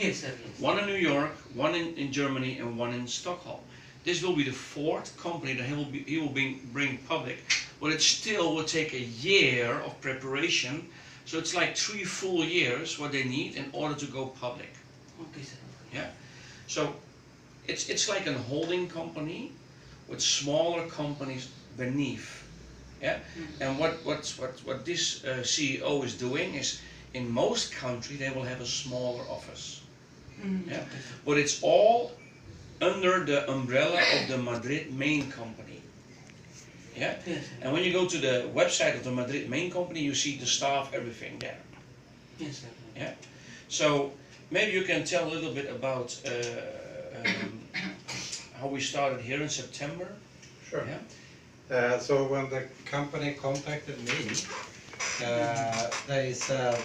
Yes, sir. Yes. One in New York, one in Germany, and one in Stockholm. This will be the fourth company that he will bring public, but it still will take a year of preparation. So it's like 3 full years what they need in order to go public. Okay, sir. Yeah. So it's like a holding company with smaller companies beneath. Yeah. And what this CEO is doing is, in most countries they will have a smaller office. Yeah. Okay, sir. But it's all under the umbrella of the Madrid main company. Yeah. Yes, sir. And when you go to the website of the Madrid main company, you see the staff, everything there. Yes, sir. Yeah. So maybe you can tell a little bit about how we started here in September. Sure. Yeah. So when the company contacted me, they said,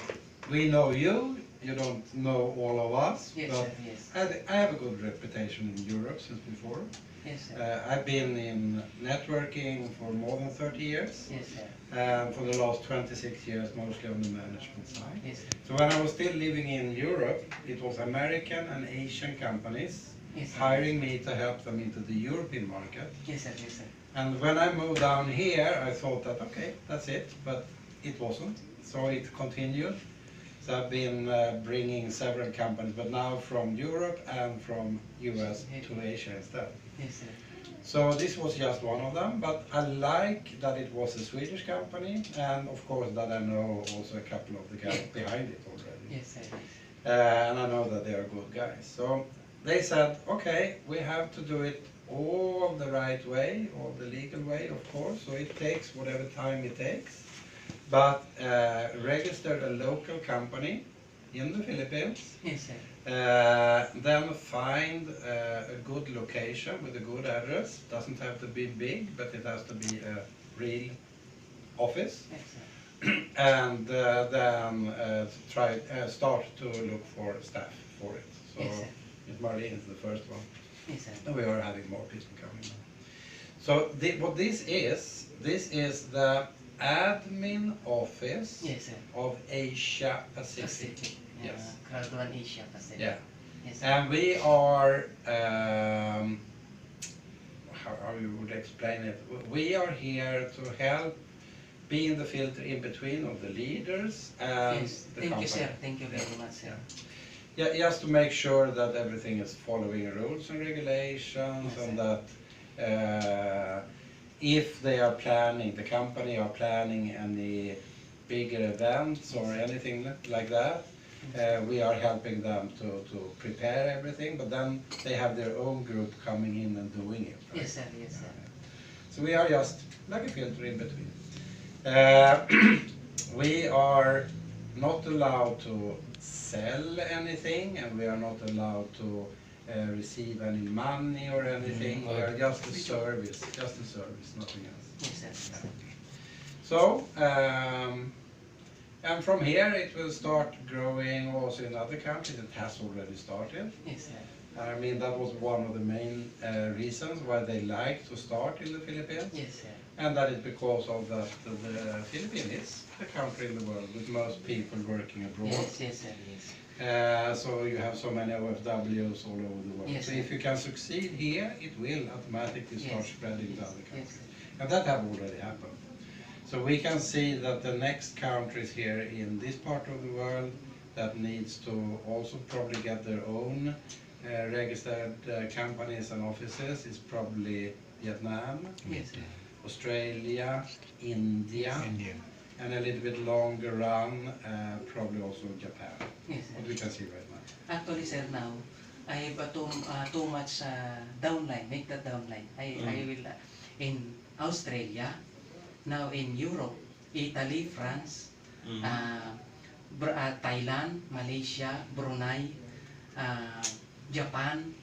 we know you, you don't know all of us, Yes, but sir. Yes. I have a good reputation in Europe since before. Yes, sir. I've been in networking for more than 30 years, Yes, sir. and for the last 26 years mostly on the management side. Yes, sir. So when I was still living in Europe, it was American and Asian companies Yes, sir. hiring me to help them into the European market. Yes, sir. Yes, sir. And when I moved down here, I thought that, okay, that's it, but it wasn't. So it continued. So I've been bringing several companies, but now from Europe and from US to Asia instead. Yes, sir. So this was just one of them, but I like that it was a Swedish company, and of course that I know also a couple of the guys behind it already. Yes, sir. And I know that they are good guys. So they said, okay, we have to do it all the right way, all the legal way, of course, so it takes whatever time it takes. But registered a local company in the Philippines, Yes, sir. then find a good location with a good address. Doesn't have to be big, but it has to be a real office. Yes, sir. And then start to look for staff for it. So Yes, sir. Ms. Marlene is the first one, Yes, sir. and we are having more people coming now. So what this is the admin office Yes, sir. of Asia Pacific. Pacific. Yes. Crowdone Asia Pacific. Yeah. Yes, sir. And we are, how you would explain it, we are here to help be in the filter in between of the leaders and Yes. the Thank company. you, sir. Thank you very much, sir. Yeah, just to make sure that everything is following rules and regulations, Yes, and that if they are planning, the company are planning any bigger events or anything like that, we are helping them to prepare everything, but then they have their own group coming in and doing it. Right? Yes, sir. Yes, sir. So we are just like a filter in between. We are not allowed to sell anything, and we are not allowed to receive any money or anything. We are just a service, nothing else. Yes, sir. So, and from here it will start growing also in other countries. It has already started. Yes, sir. I mean, that was one of the main reasons why they like to start in the Philippines. Yes, sir. And that is because of that the Philippines is the country in the world with most people working abroad. Yes, yes, sir. Yes. So you have so many OFWs all over the world. Yes, So sir. if you can succeed here, it will automatically start Yes. spreading to other Yes, countries. sir. And that have already happened. So we can see that the next countries here in this part of the world that needs to also probably get their own registered companies and offices is probably Vietnam, Yes, sir. Australia, India, India. and a little bit longer run, probably also Japan. Yes, sir. What we can see right now. Actually, sir, now I have too much downline. Make that downline. I will in Australia, now in Europe, Italy, France, Thailand, Malaysia, Brunei, Japan,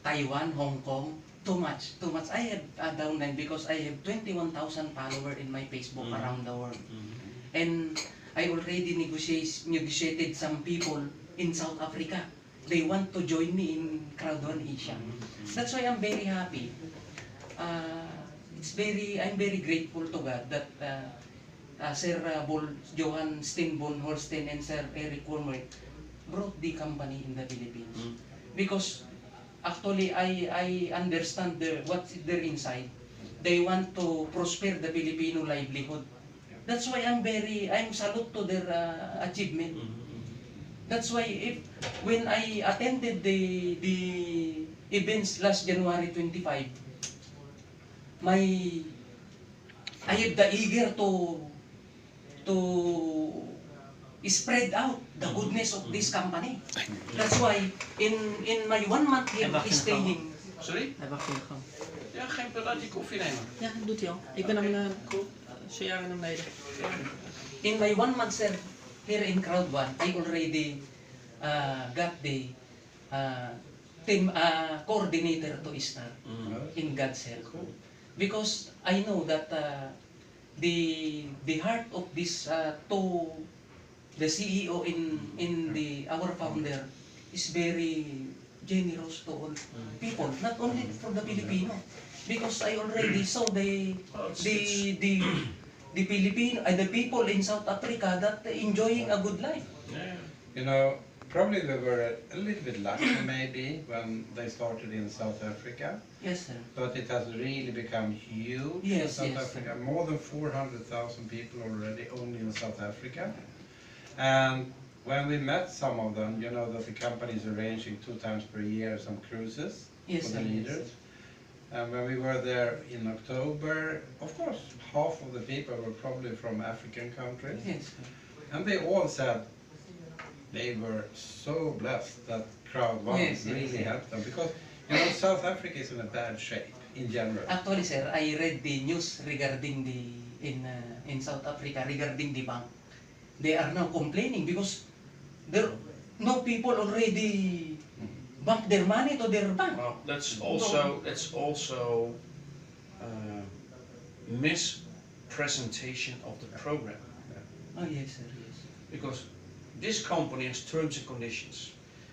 Taiwan, Hong Kong. Too much. I have a downline because I have 21,000 followers in my Facebook around the world. And I already negotiated some people in South Africa. They want to join me in Crowdone Asia. That's why I'm very happy. I'm very grateful to God that Sir Johan Steenbon Holstein and Sir Eric Wormer brought the company in the Philippines. Because actually I understand what's their inside. They want to prosper the Filipino livelihood. That's why I'm salute to their achievement. That's why when I attended the events last January 25, I have the eager to spread out the goodness of this company. That's why in my 1 month here staying. Sorry? Hij wacht hier gewoon. Ja, geen punt, laat die koffie nemen. Ja, dat doet hij al. Ik ben hem jaren naar beneden. In my 1 month sir, here in Crowd One, I already got the team coordinator to start in God's help. Because I know that the heart of this the CEO in our founder is very generous to all people, not only for the Filipino. Because I already saw the Filipino the people in South Africa that enjoying a good life. Yeah. You know, probably we were a little bit lucky maybe when they started in South Africa, Yes, sir. but it has really become huge Yes, in South yes. Africa. More than 400,000 people already only in South Africa. And when we met some of them, you know that the company is arranging 2 times per year some cruises Yes, for the sir. leaders. And when we were there in October, of course, half of the people were probably from African countries. Yes, sir. And they all said they were so blessed that Crowd One Yes, yes, really yes. helped them. Because, you know, South Africa is in a bad shape in general. Actually, sir, I read the news regarding in South Africa regarding the bank. They are now complaining because there no people already bank their money to their bank. Well, that's also mispresentation of the program, Oh yes, sir. Yes. because this company has terms and conditions,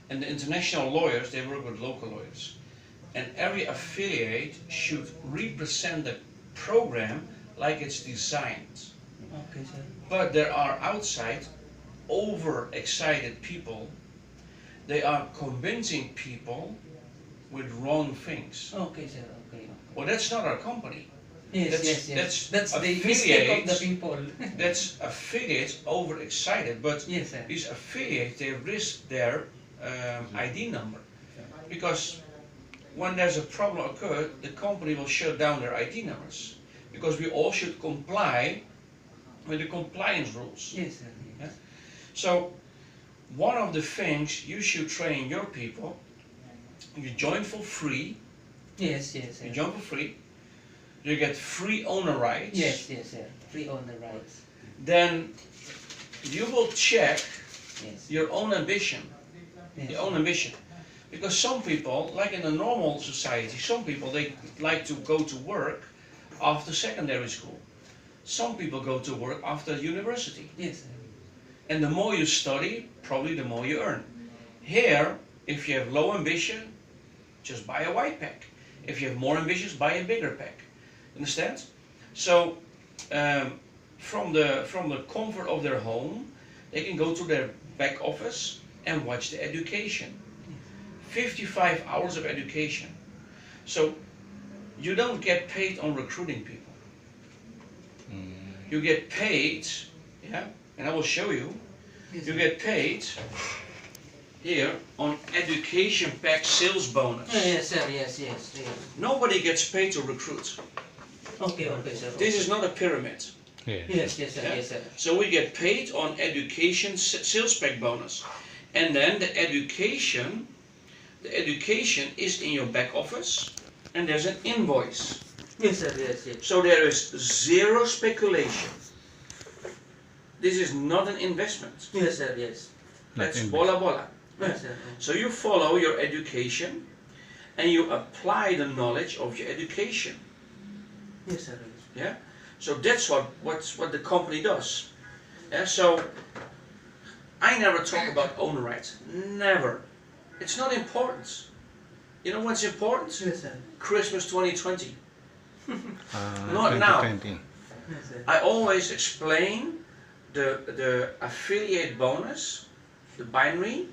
and the international lawyers, they work with local lawyers, and every affiliate should represent the program like it's designed. Okay, sir. But there are outside overexcited people. They are convincing people with wrong things. Okay, sir. Okay. Well, that's not our company. Yes, That's- yes, yes. that's the mistake of the affiliates. people. That's affiliates overexcited, but Yes, sir. these affiliates, they risk their ID number. Because when there's a problem occurred, the company will shut down their ID numbers. Because we all should comply with the compliance rules. Yes, sir. Yes. So, one of the things you should train your people, you join for free, Yes, yes, sir. you join for free, you get free owner rights, Yes, yes, sir. Free on the rights. then you will check Yes. your own ambition, Yes. your own ambition. Because some people, like in a normal society, some people, they like to go to work after secondary school. Some people go to work after university. Yes, sir. And the more you study, probably the more you earn. Here, if you have low ambition, just buy a white pack. If you have more ambitions, buy a bigger pack. Understand? So, from the comfort of their home, they can go to their back office and watch the education. 55 hours of education. So, you don't get paid on recruiting people. You get paid, yeah, and I will show you. Yes, You sir. get paid here on education pack sales bonus. Yes, sir. Yes, yes, yes. Nobody gets paid to recruit. Okay, okay, sir. This is not a pyramid. Yes, yes, sir. Yeah. Yes, sir. So we get paid on education sales pack bonus. And then the education is in your back office and there's an invoice. Yes, sir. Yes, yes. So there is zero speculation. This is not an investment. Yes, sir. Yes. That's bola bola. Yes, sir. So you follow your education and you apply the knowledge of your education. Yes, sir. Yes. Yeah? So that's what the company does. Yeah? So I never talk about owner rights. Never. It's not important. You know what's important? Yes, sir. Christmas 2020. Ah, Not now. 2020. Yes, sir. I always explain the affiliate bonus, the binary,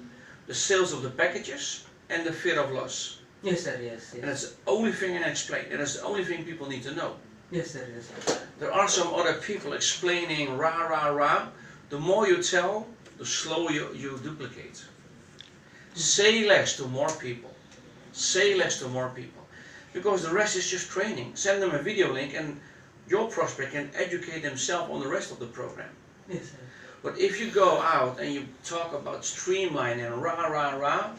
the sales of the packages, and the fear of loss. Yes, sir. Yes, And yes. that's the only thing I explain, and that's the only thing people need to know. Yes, sir. Yes, sir. There are some other people explaining rah rah rah. The more you tell, the slower you duplicate. Say less to more people. Say less to more people. Because the rest is just training. Send them a video link and your prospect can educate themselves on the rest of the program. Yes, sir. But if you go out and you talk about streamline and rah rah rah,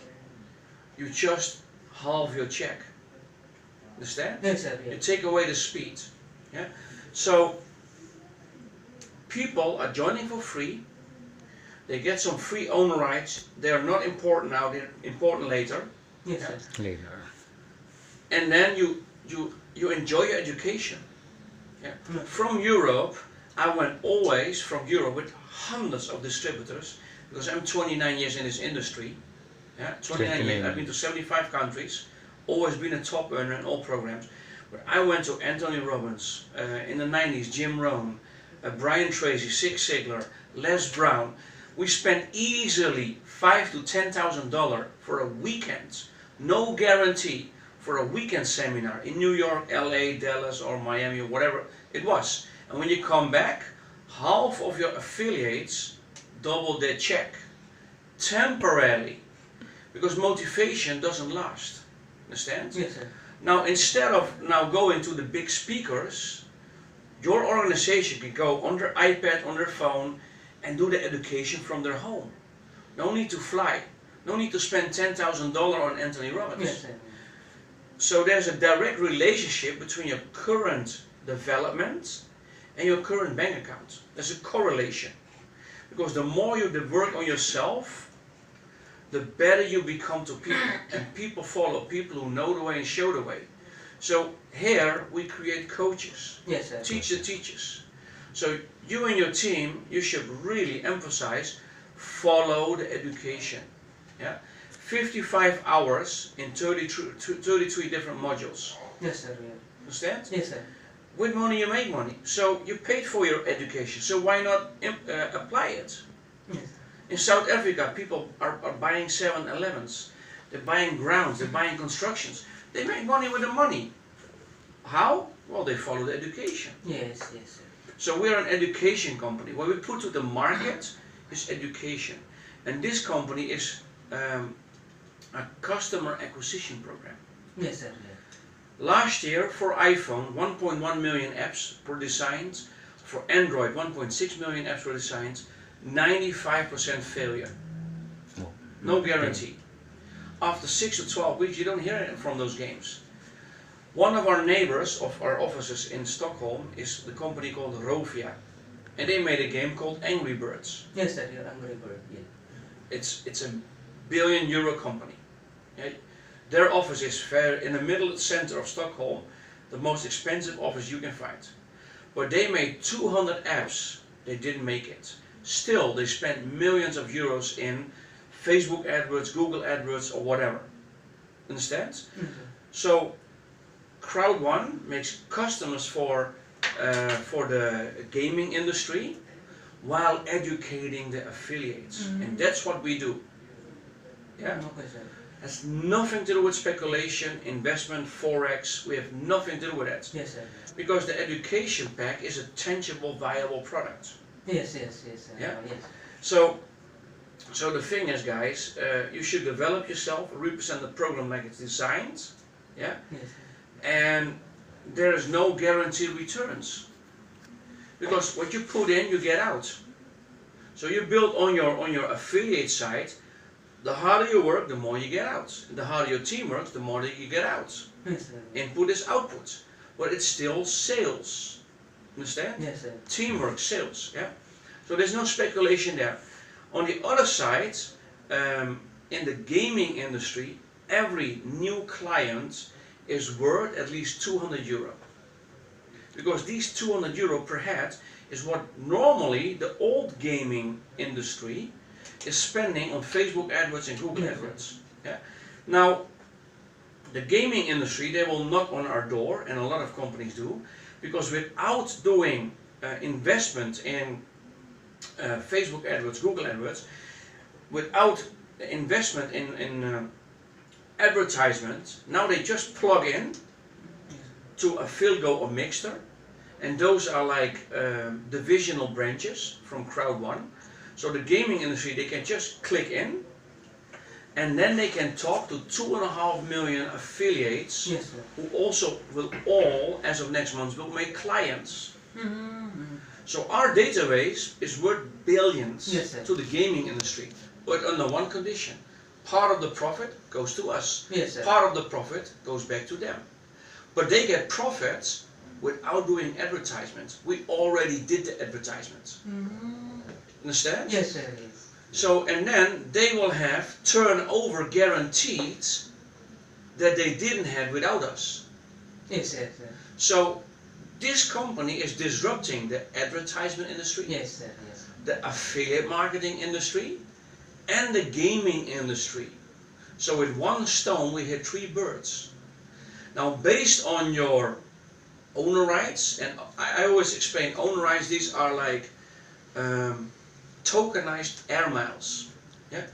you just halve your check. Understand? Yes, sir. You Yes. take away the speed. Yeah. So people are joining for free. They get some free own rights. They are not important now. They're important later. Yes, sir. Later. And then you enjoy your education. Yeah. Mm. From Europe, I went always from Europe with hundreds of distributors because I'm 29 years in this industry. Yeah, 29 years. I've been to 75 countries. Always been a top earner in all programs. But I went to Anthony Robbins in the 90s, Jim Rohn, Brian Tracy, Zig Ziglar, Les Brown. We spent easily $5,000 to $10,000 for a weekend, no guarantee, for a weekend seminar in New York, LA, Dallas, or Miami, or whatever it was. And when you come back, half of your affiliates double their check temporarily, because motivation doesn't last. Understand? Yes, sir. Now, instead of now going to the big speakers, your organization can go on their iPad, on their phone, and do the education from their home. No need to fly. No need to spend $10,000 on Anthony Robbins. Yes, sir. So there's a direct relationship between your current development and your current bank account. There's a correlation. Because the more you work on yourself, the better you become to people. And people follow people who know the way and show the way. So here we create coaches. Yes, sir. Teach the teachers. So you and your team, you should really emphasize follow the education. Yeah, 55 hours in 33 different modules. Yes, sir. Yeah. Understand? Yes, sir. With money you make money. So you paid for your education. So why not apply it? Yes. In South Africa, people are buying 7-Elevens. They're buying grounds. They're buying constructions. They make money with the money. How? Well, they follow the education. Yes, yes, sir. So we are an education company. What we put to the market is education. And this company is a customer acquisition program. Yes, sir. Yeah. Last year for iPhone, 1.1 million apps were designed. For Android, 1.6 million apps were designed. 95% failure. No guarantee. After 6 to 12 weeks, you don't hear it from those games. One of our neighbors of our offices in Stockholm is the company called Rovia. And they made a game called Angry Birds. Yes, sir. You're Angry Bird. Yeah. It's a billion-euro company. Yeah? Their office is in the middle center of Stockholm, the most expensive office you can find. But they made 200 apps, they didn't make it. Still, they spent millions of euros in Facebook AdWords, Google AdWords, or whatever. Understand? Mm-hmm. So, Crowd1 makes customers for the gaming industry while educating the affiliates. And that's what we do. Yeah? Okay, sir. Has nothing to do with speculation, investment, forex. We have nothing to do with that. Yes, sir. Because the education pack is a tangible, viable product. Yes, yes, yes, sir. Yeah. Yes. So the thing is, guys, you should develop yourself, represent the program like it's designed. Yeah. Yes, sir. And there is no guaranteed returns. Because what you put in, you get out. So you build on your affiliate side. The harder you work, the more you get out. The harder your team works, the more that you get out. Yes, sir. Input is output, but it's still sales. Understand? Yes, sir. Teamwork, sales. Yeah. So there's no speculation there. On the other side, in the gaming industry, every new client is worth at least 200 euro. Because these 200 euro per head is what normally the old gaming industry is spending on Facebook AdWords and Google AdWords. Yeah. Now, the gaming industry, they will knock on our door, and a lot of companies do, because without doing investment in Facebook AdWords, Google AdWords, without investment in advertisement, now they just plug in to a Philgo or Mixter, and those are like divisional branches from Crowd1. So the gaming industry, they can just click in, and then they can talk to 2.5 million affiliates Yes, sir. who also will all, as of next month, will make clients. So our database is worth billions Yes, sir. to the gaming industry, but under one condition. Part of the profit goes to us. Yes, sir. Part of the profit goes back to them. But they get profits without doing advertisements. We already did the advertisements. Understand? Yes, sir. Yes. So, and then they will have turnover guaranteed that they didn't have without us. Yes, yes, sir. So, this company is disrupting the advertisement industry, Yes, sir. Yes. the affiliate marketing industry, and the gaming industry. So with one stone we hit 3 birds. Now based on your owner rights, and I always explain owner rights, these are like tokenized air miles. Yeah,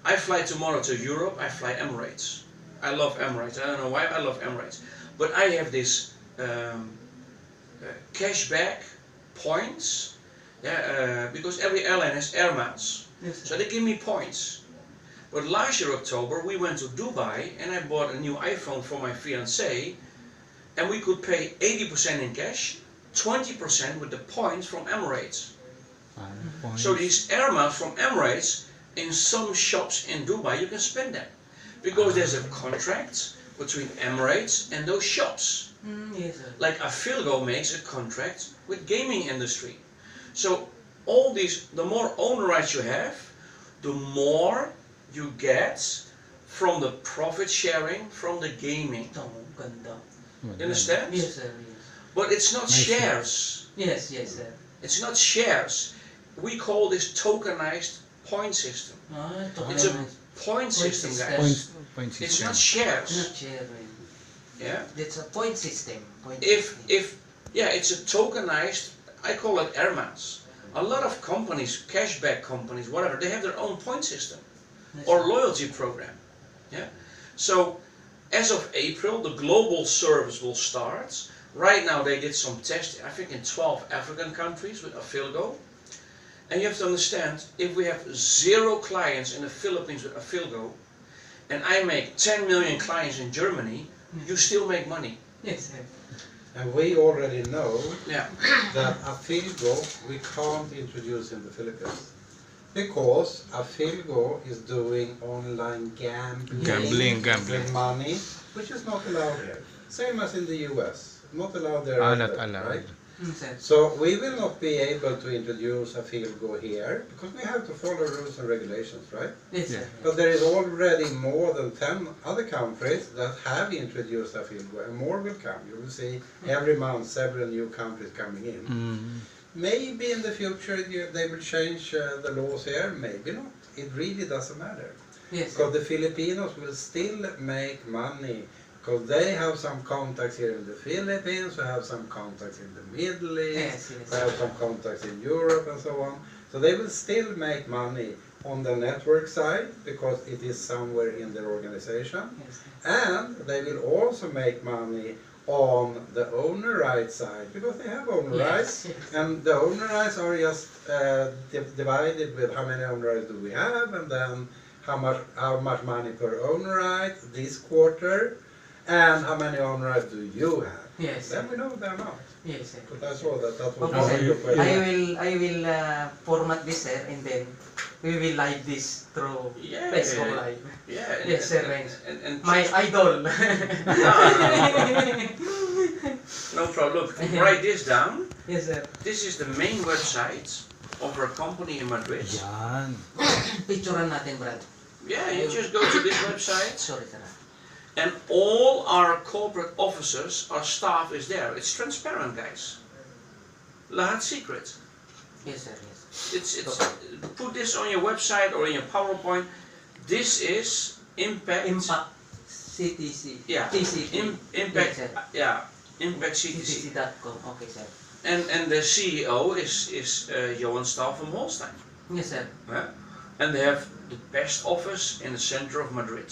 I fly tomorrow to Europe, I fly Emirates. I love Emirates, I don't know why I love Emirates. But I have this cashback points, yeah, because every airline has air miles. Yes, So they give me points. But last year October we went to Dubai and I bought a new iPhone for my fiancée, and we could pay 80% in cash, 20% with the points from Emirates. So these air miles from Emirates, in some shops in Dubai you can spend them, because there's a contract between Emirates and those shops. Yes, sir. Like Philgo makes a contract with gaming industry. So all these, the more owner rights you have, the more you get from the profit sharing from the gaming. Oh, ganda. You understand? Yes, sir. Yes. But it's not shares. Yes, yes, sir. It's not shares. We call this tokenized point system. It's a point system, guys. Point It's system. not shares. Not sharing. Yeah. It's a point system. Point If system. yeah, it's a tokenized. I call it air miles. A lot of companies, cashback companies, whatever, they have their own point system Yes, or sir. loyalty program. Yeah. So as of April, the global service will start. Right now, they did some tests, I think in 12 African countries with Philgo. And you have to understand, if we have 0 clients in the Philippines with Philgo, and I make 10 million clients in Germany, you still make money. Yes, sir. And we already know Yeah. that Philgo we can't introduce in the Philippines, because Philgo is doing online gambling with money, which is not allowed here. Same as in the US, not allowed there Not either, allowed. right? Sir. So we will not be able to introduce Philgo here, because we have to follow rules and regulations, right? Yes, Yeah. sir. But there is already more than 10 other countries that have introduced Philgo, and more will come. You will see every month several new countries coming in. Maybe in the future they will change the laws here, maybe not. It really doesn't matter. Yes, sir. Because the Filipinos will still make money, because they have some contacts here in the Philippines, we have some contacts in the Middle East, Yes, yes. we have some contacts in Europe and so on. So they will still make money on the network side, because it is somewhere in their organization. Yes, sir. And they will also make money on the owner rights side, because they have owner rights. Yes, yes. And the owner rights are just divided with how many owner rights do we have, and then how much money per owner right this quarter, and how many owner rights do you have. Yes, sir. Then we know the amount. Yes, sir. But I saw that was Okay, one of sir. your questions. I will format this, sir, and then we will live this through Yeah. Facebook Live. Yeah. Yes, sir, Renz. And My idol. no problem. Write this down. Yes, sir. This is the main website of our company in Madrid. Yan. Picturean natin, Brad. Yeah, you just go to this website, Sorry, sir. and all our corporate officers, our staff is there. It's transparent, guys. Lahat secret. Yes, sir. Yes. It's put this on your website or in your PowerPoint. This is Impact. Impact CTC. Yeah. TCT. Impact. Yes, sir. Yeah. Impact CTC. CTC.com. Okay, sir. And the CEO is Johan Stahl from Holstein. Yes, sir. Yeah? And they have the best office in the center of Madrid.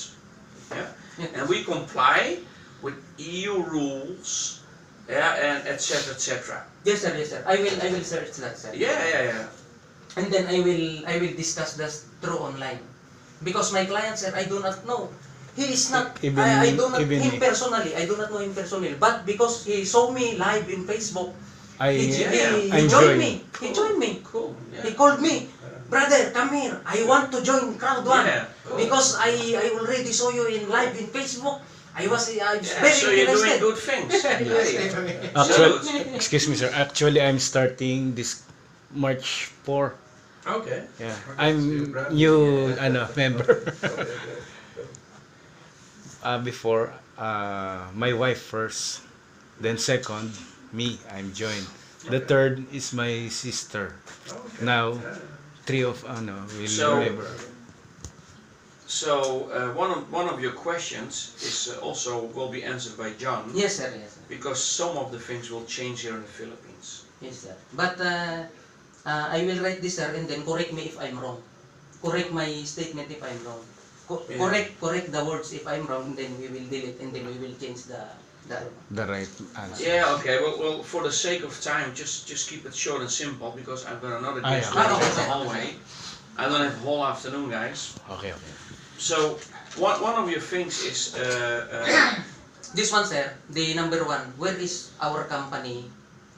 Yeah? Yes. And we comply with EU rules, yeah, and etc. etc. Yes, sir. Yes, sir. I will search that, sir. Yeah. And then I will discuss this through online. Because my client, sir, I do not know. He is not, Even- I do not even him me. personally. I do not know him personally. But because he saw me live in Facebook, he Yeah. I'm joined joining. me. He joined me. Cool. He called me, brother, come here. I want to join Crowd One Yeah, cool. because I already saw you in live in Facebook. I was Yeah, very so you're doing interested. good things. Hey. Actually, excuse me, sir. Actually, I'm starting this March 4. Okay. Yeah, Okay, so I'm you're brand new member. Okay. Before, my wife first, then second, me. I'm joined. The third is my sister. Okay. Now, Yeah. 3 of will So- member. So one of your questions is also will be answered by John, Yes, sir. Yes, sir. because some of the things will change here in the Philippines. Yes, sir. But I will write this, sir, and then correct me if I'm wrong. Correct my statement if I'm wrong. Yeah. Correct the words if I'm wrong. Then we will delete and then we will change the. The right answer. Yeah, okay. Well, for the sake of time, just keep it short and simple because I've got another guest yeah. waiting in the Okay. hallway. I don't have the whole afternoon, guys. Okay. So one of your things is This one, sir. The number one. Where is our company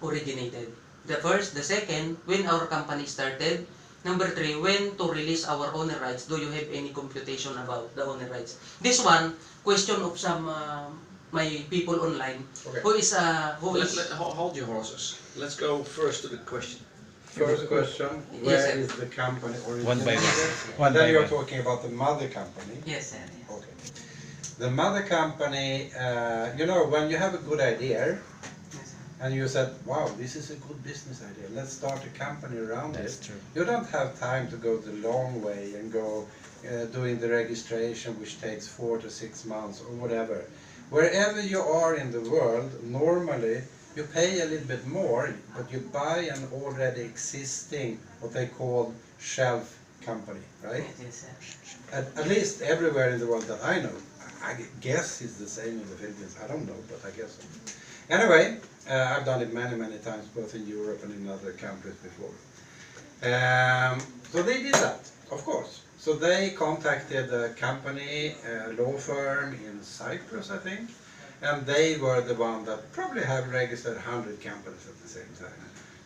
originated? The first, the second. When our company started. Number three. When to release our owner rights. Do you have any computation about the owner rights? This one, question of some my people online. Okay. Who is hold your horses. Let's go first to the question. First question, Yes, where sir. is the company One by originated? one. One Then by you're one. talking about the mother company. Yes, sir. Yes. Okay. The mother company, when you have a good idea Yes, sir. and you said, wow, this is a good business idea, let's start a company around That's it. true. You don't have time to go the long way and go doing the registration, which takes 4 to 6 months or whatever. Wherever you are in the world, normally you pay a little bit more, but you buy an already existing, what they call shelf company, right? Yes, sir. At least everywhere in the world that I know. I guess it's the same in the Philippines. I don't know, but I guess so. Anyway, I've done it many, many times, both in Europe and in other countries before. So they did that, of course. So they contacted a company, a law firm in Cyprus, I think, and they were the one that probably have registered 100 companies at the same time.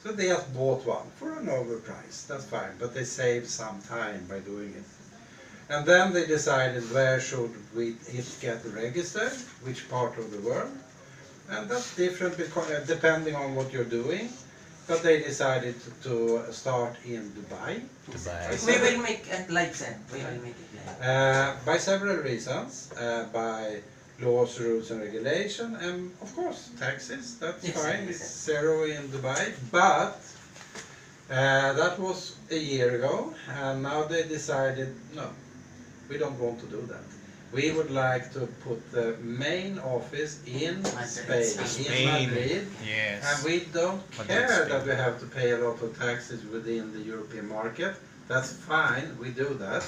So they just bought one for an overprice, that's fine, but they saved some time by doing it. And then they decided where should it get registered, which part of the world. And that's different depending on what you're doing. But they decided to start in Dubai. We will make it live, sir. We will make it live. By several reasons. By laws, rules and regulation, and of course taxes, that's Yes, fine, yes, it's zero in Dubai. But that was a year ago, and now they decided, no, we don't want to do that. We would like to put the main office in Madrid. Spain, in Madrid. Yes. And we don't Madrid, care Spain. that we have to pay a lot of taxes within the European market. That's fine, we do that.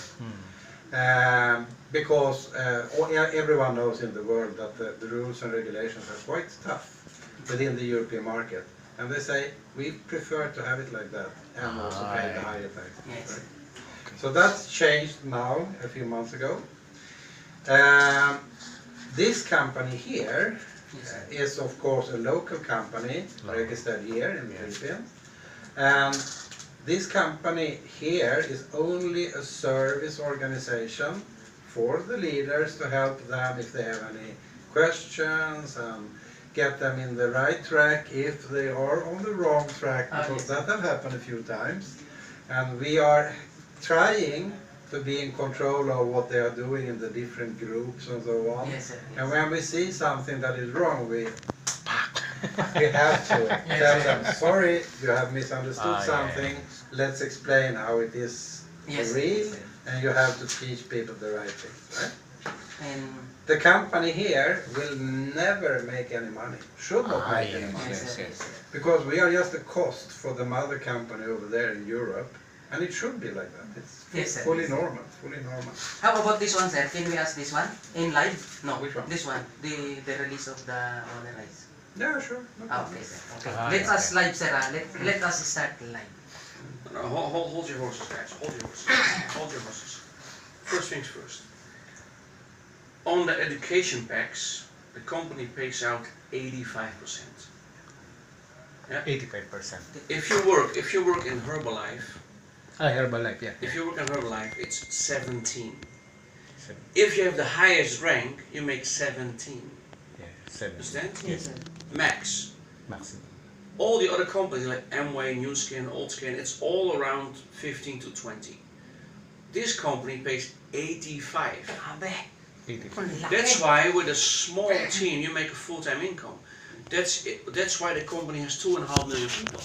Because everyone knows in the world that the rules and regulations are quite tough within the European market. And they say, we prefer to have it like that and also pay the higher taxes. Yes. Right? So that's changed now, a few months ago. This company here is of course a local company registered here in the Philippines. And this company here is only a service organization for the leaders to help them if they have any questions and get them in the right track if they are on the wrong track, because that has happened a few times. And we are trying to be in control of what they are doing in the different groups and so on. Yes, sir. And when we see something that is wrong, we have to tell them, sorry, you have misunderstood something, let's explain how it is Yes, real, yes, sir. and you have to teach people the right things, right? And The company here will never make any money. Should not Ah, make any yes, money. yes, yes. Because we are just a cost for the mother company over there in Europe. And it should be like that. It's Yes, sir. fully normal. Fully normal. how about this one, sir? Can we ask this one in live? No, Which one? this one, the release of the owner rights. Yeah, sure. No Ah, problem. okay, sir. Okay. Ah, Let yeah, us live, sir. Let us start live. No, hold your horses, guys. Hold your horses. Hold your horses. First things first. On the education packs, the company pays out 85%. 85%. If you work in Herbalife, Herbalife, yeah. if you work in Herbalife, it's 17. Seven. If you have the highest rank, you make 17. Yeah, 7. Understand? Yes, sir. Max. Maximum. All the other companies like Amway, New Skin, Old Skin, it's all around 15 to 20. This company pays 85. Abe, 85. ang laki. That's why with a small team you make a full-time income. That's why the company has 2.5 million people.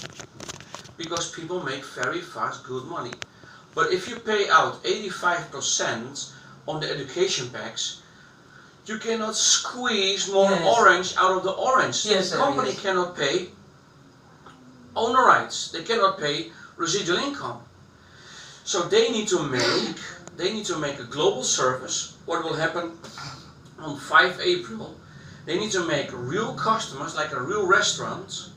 Because people make very fast good money. But if you pay out 85% on the education packs, you cannot squeeze more Yes. orange out of the orange. Yes, the sir, company yes. cannot pay owner rights. They cannot pay residual income. So they need to make a global service. What will happen on 5 April? They need to make real customers, like a real restaurant,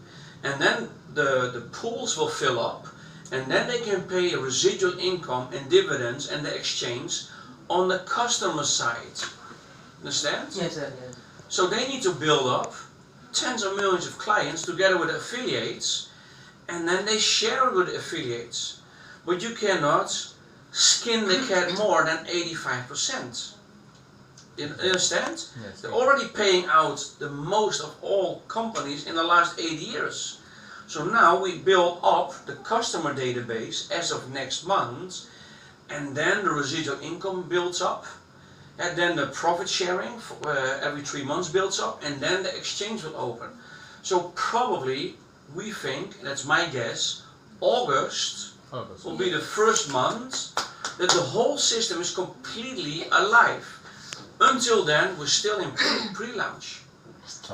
and then the pools will fill up, and then they can pay a residual income and dividends and the exchange on the customer side. Understand? Yes, sir. Yes. So they need to build up tens of millions of clients together with affiliates, and then they share it with the affiliates. But you cannot skin the cat more than 85%. You understand? Yes. They're already paying out the most of all companies in the last 8 years. So now we build up the customer database as of next month, and then the residual income builds up, and then the profit sharing every 3 months builds up, and then the exchange will open. So probably we think, and that's my guess, August will be the first month that the whole system is completely alive. Until then, we're still in pre-launch.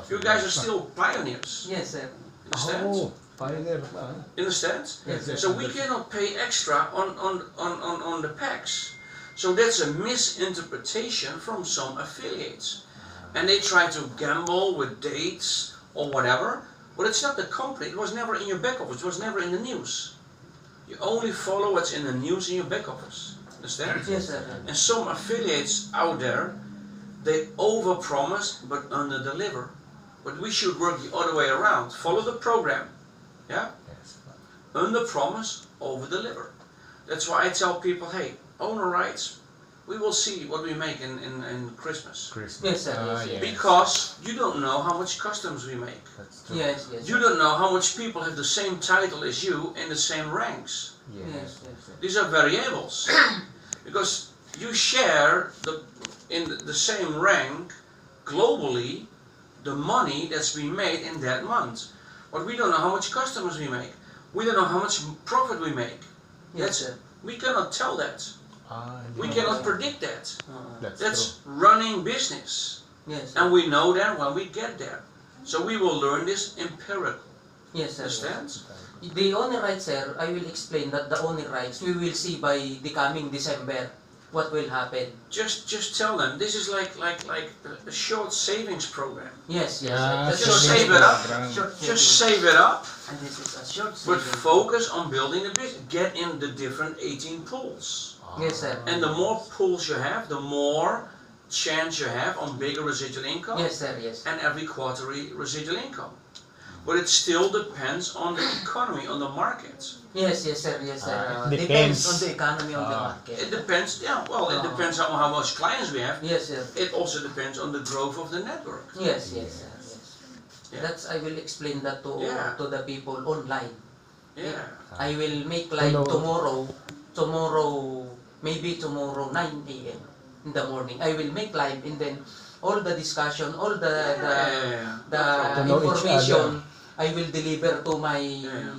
You guys are still pioneers. Yes, sir. Understand? Oh, pioneer. Understand? Yes, So we cannot pay extra on the packs. So that's a misinterpretation from some affiliates. And they try to gamble with dates or whatever, but it's not the company. It was never in your back office. It was never in the news. You only follow what's in the news in your back office. Understand? Yes, sir. And some affiliates out there, they overpromise but underdeliver. But we should work the other way around. Follow the program. Yeah? Yes. Underpromise, overdeliver. That's why I tell people, hey, owner rights, we will see what we make in Christmas. Christmas. Yes, sir. Yes, yes. Because you don't know how much customs we make. That's true. Yes, yes. You don't know how much people have the same title as you in the same ranks. Yes, Yes. yes. These are variables. Because you share in the same rank globally the money that's been made in that month. But we don't know how much customers we make. We don't know how much profit we make. Yes, sir. We cannot tell that. We cannot predict that. That's That's running business. Yes, And sir. we know that when we get there. So we will learn this empirical. Yes, sir. Understand? The owner rights, sir, I will explain that the owner rights, we will see by the coming December what will happen. Just tell them this is like a short savings program. Yes, yes. Yeah, sir. Just That's save it up. Short Just saving. save it up, And this is a short but saving. focus on building the business. Get in the different 18 pools. Yes, sir. And the more pools you have, the more chance you have on bigger residual income Yes, sir. Yes. and every quarterly residual income. But it still depends on the economy, on the market. Yes, yes, sir. Yes, sir. It Depends depends. on the economy of the Ah. market. It depends, yeah, well, it depends on how much clients we have. Yes, sir. It also depends on the growth of the network. Yes, yes, sir. Yes. Yeah. That's I will explain that Yeah. to the people online. Yeah. I will make live tomorrow, maybe tomorrow 9 a.m. in the morning. I will make live, and then all the discussion, all the To know each information I will deliver to my Yeah.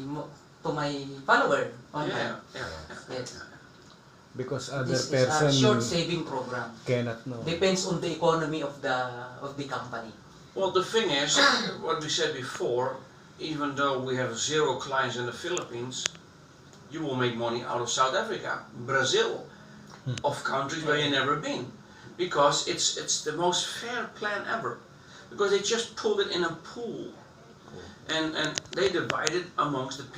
to my follower online. Yeah. Yes. Because other This is a person short saving program. cannot know. Depends on the economy of the company. Well, the thing is, what we said before, even though we have 0 clients in the Philippines, you will make money out of South Africa, Brazil, of countries where you've never been, because it's the most fair plan ever, because they just pulled it in a pool, and they divide it amongst the people.